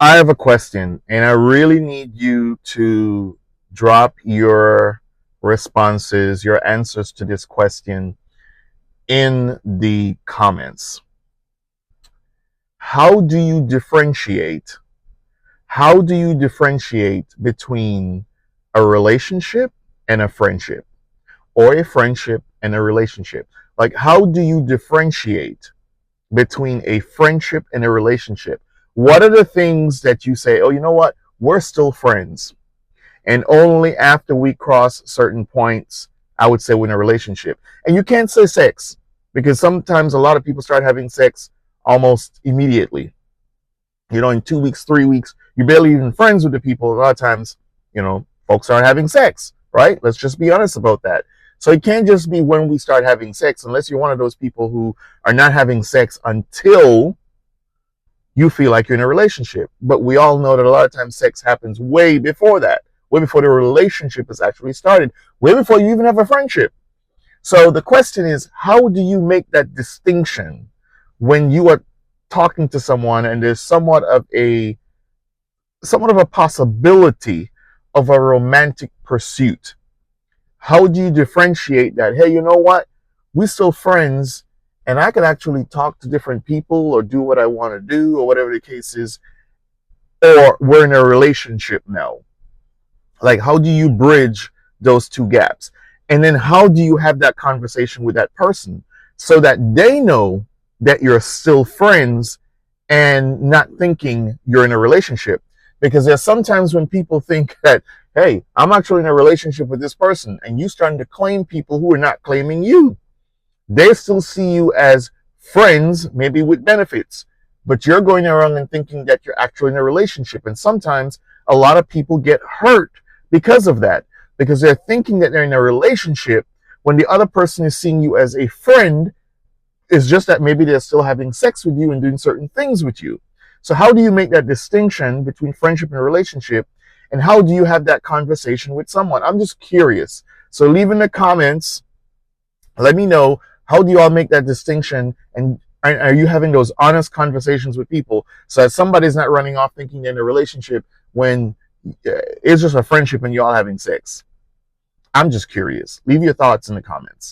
I have a question, and I really need you to drop your responses, your answers to this question in the comments. How do you differentiate? How do you differentiate between a relationship and a friendship, or a friendship and a relationship? Like, how do you differentiate between a friendship and a relationship? What are the things that you say, oh, you know what? We're still friends. And only after we cross certain points, I would say we're in a relationship. And you can't say sex, because sometimes a lot of people start having sex almost immediately. In 2 weeks, 3 weeks, you're barely even friends with the people. A lot of times, folks start having sex, right? Let's just be honest about that. So it can't just be when we start having sex, unless you're one of those people who are not having sex until you feel like you're in a relationship. But we all know that a lot of times sex happens way before that, way before the relationship is actually started, way before you even have a friendship. So the question is, how do you make that distinction when you are talking to someone and there's somewhat of a possibility of a romantic pursuit? How do you differentiate that? Hey, you know what? We're still friends, and I can actually talk to different people or do what I want to do, or whatever the case is, or we're in a relationship now. Like, how do you bridge those two gaps? And then how do you have that conversation with that person so that they know that you're still friends and not thinking you're in a relationship? Because there's sometimes when people think that, hey, I'm actually in a relationship with this person, and you starting to claim people who are not claiming you. They still see you as friends, maybe with benefits, but you're going around and thinking that you're actually in a relationship. And sometimes a lot of people get hurt because of that, because they're thinking that they're in a relationship when the other person is seeing you as a friend. It's just that maybe they're still having sex with you and doing certain things with you. So how do you make that distinction between friendship and a relationship? And how do you have that conversation with someone? I'm just curious. So leave in the comments. Let me know, how do you all make that distinction? And are you having those honest conversations with people so that somebody's not running off thinking they're in a relationship when it's just a friendship and you all having sex? I'm just curious. Leave your thoughts in the comments.